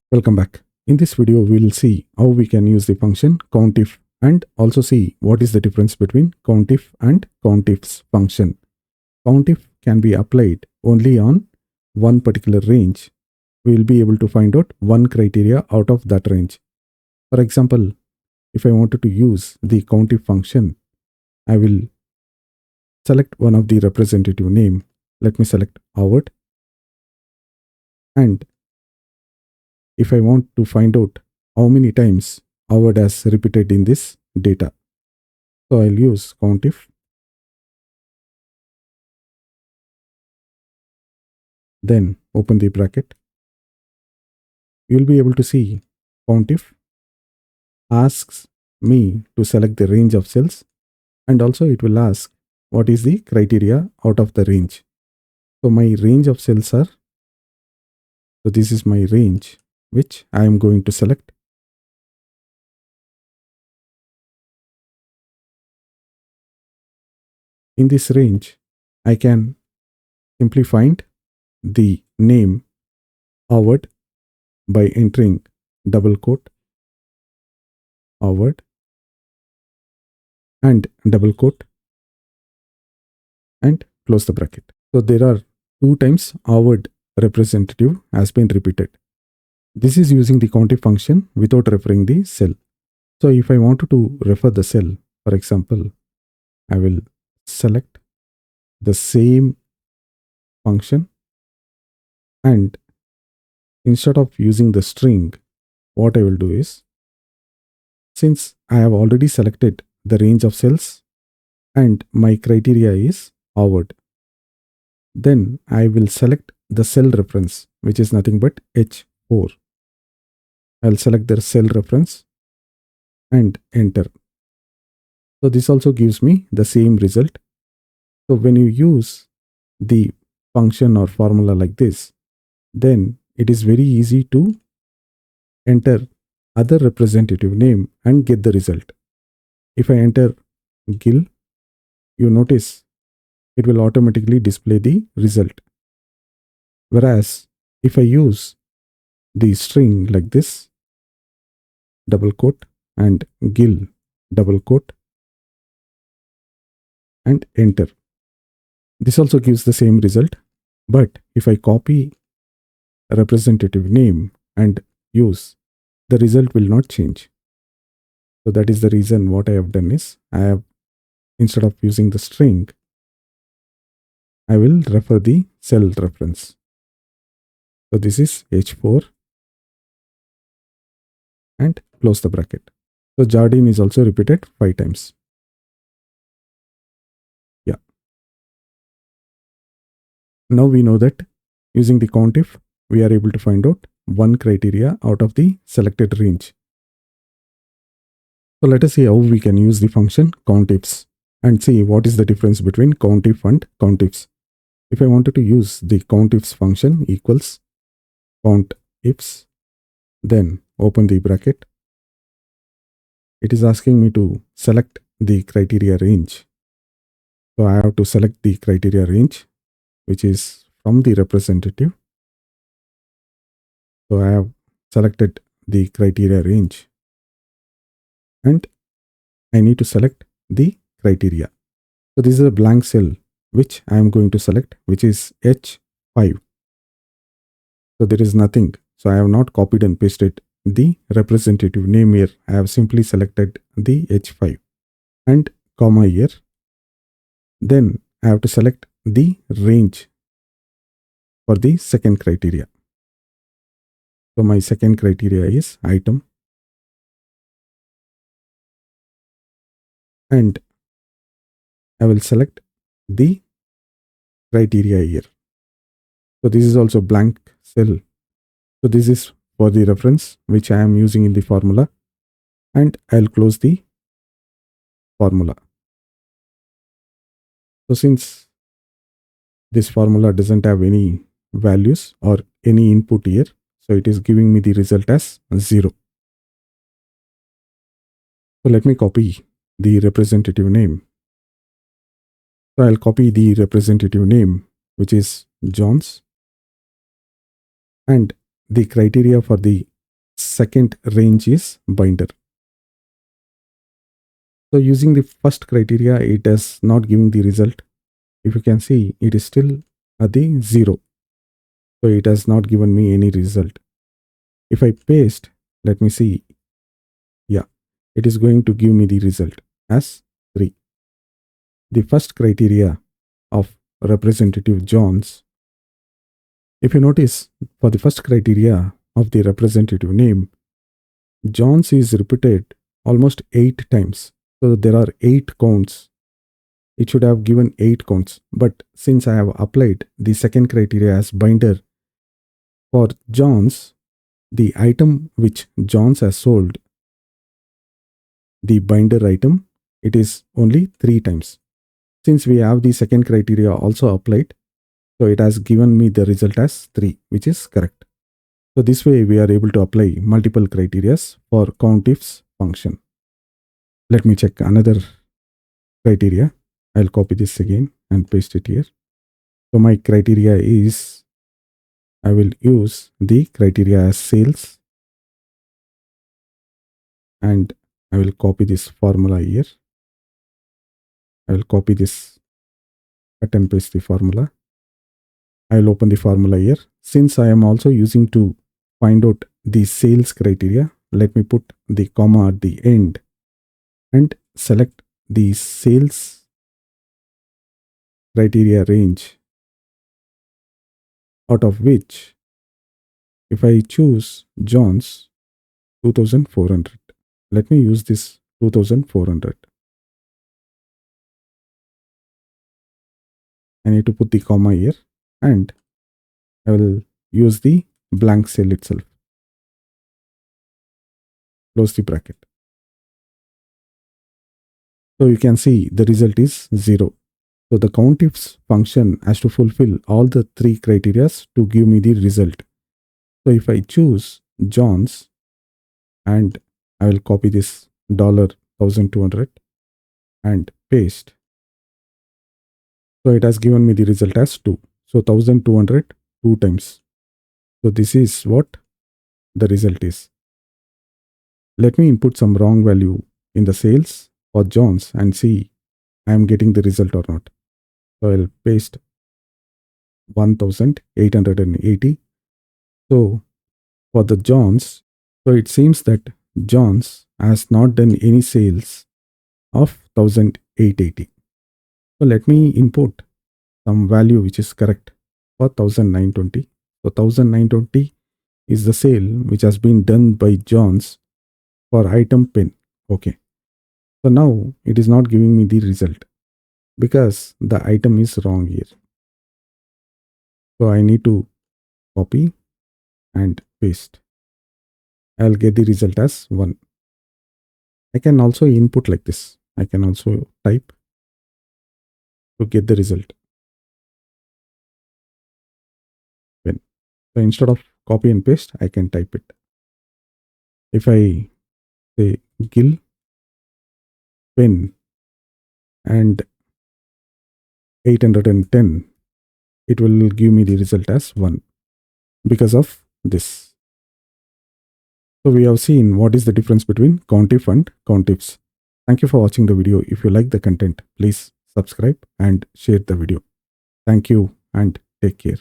Welcome back. In this video, we will see how we can use the function COUNTIF and also see what is the difference between COUNTIF and COUNTIFs function. COUNTIF can be applied only on one particular range. We will be able to find out one criteria out of that range. For example, if I wanted to use the COUNTIF function, I will select one of the representative name. Let me select Howard. And if I want to find out how many times Howard has repeated in this data, so I'll use COUNTIF. Then open the bracket. You'll be able to see COUNTIF asks me to select the range of cells, and also it will ask what is the criteria out of the range. So my range of cells are, so this is my range which I am going to select. In this range, I can simply find the name Howard by entering double quote Howard and double quote and close the bracket. So there are 2 times Howard representative has been repeated. This is using the COUNTIF function without referring the cell. So if I wanted to refer the cell, for example, I will select the same function, and instead of using the string, what I will do is, since I have already selected the range of cells and my criteria is Howard, then I will select the cell reference, which is nothing but H4. I'll select the cell reference and enter. So this also gives me the same result. So when you use the function or formula like this, then it is very easy to enter other representative name and get the result. If I enter Gil, you notice it will automatically display the result. Whereas if I use the string like this, double quote and Gil, double quote and enter, this also gives the same result. But if I copy a representative name and use, the result will not change. So that is the reason what I have done is, I have, instead of using the string, I will refer the cell reference. So this is H4 and close the bracket. So Jardine is also repeated 5 times. Yeah. Now we know that using the COUNTIF, we are able to find out one criteria out of the selected range. So let us see how we can use the function COUNTIFs and see what is the difference between COUNTIF and COUNTIFs. If I wanted to use the COUNTIFs function equals COUNTIFs, then open the bracket. It is asking me to select the criteria range. So I have to select the criteria range, which is from the representative. So I have selected the criteria range and I need to select the criteria. So this is a blank cell which I am going to select, which is H5. So there is nothing. So I have not copied and pasted the representative name here. I have simply selected the H5 and comma here. Then I have to select the range for the second criteria. So my second criteria is item, and I will select the criteria here. So this is also blank cell. So this is for the reference which I am using in the formula, and I'll close the formula. So since this formula doesn't have any values or any input here, so it is giving me the result as 0. So let me copy the representative name. So I'll copy the representative name, which is John's, and the criteria for the second range is binder. So using the first criteria, it is not giving the result. If you can see, it is still at the 0. So it has not given me any result. If I paste, let me see. Yeah, it is going to give me the result as 3. The first criteria of representative Johns. If you notice, for the first criteria of the representative name, Johns is repeated almost 8 times. So there are 8 counts. It should have given 8 counts. But since I have applied the second criteria as binder, for Johns, the item which Johns has sold, the binder item, it is only 3 times. Since we have the second criteria also applied, so it has given me the result as 3, which is correct. So this way we are able to apply multiple criteria for COUNTIFs function. Let me check another criteria. I'll copy this again and paste it here. So my criteria is, I will use the criteria as sales, and I will copy this formula here. I will copy this, cut and paste the formula. I will open the formula here. Since I am also using to find out the sales criteria, let me put the comma at the end and select the sales criteria range, out of which if I choose Johns 2400, let me use this 2400. I need to put the comma here and I will use the blank cell itself. Close the bracket. So you can see the result is 0. So the COUNTIFs function has to fulfill all the 3 criteria to give me the result. So if I choose Johns and I will copy this $1200 and paste. So it has given me the result as 2. So 1200 2 times. So this is what the result is. Let me input some wrong value in the sales for Johns and see I am getting the result or not. So I'll paste 1880. So for the Johns, so it seems that Johns has not done any sales of 1880. So let me input some value which is correct for 1920. So 1920 is the sale which has been done by Johns for item pen. Okay. So now it is not giving me the result because the item is wrong here. So I need to copy and paste. I'll get the result as 1. I can also input like this. I can also type to get the result. Pen. So instead of copy and paste, I can type it. If I say Gill pen and 810, it will give me the result as 1 because of this. So we have seen what is the difference between COUNTIF and COUNTIFs. Thank you for watching the video. If you like the content, please subscribe and share the video. Thank you and take care.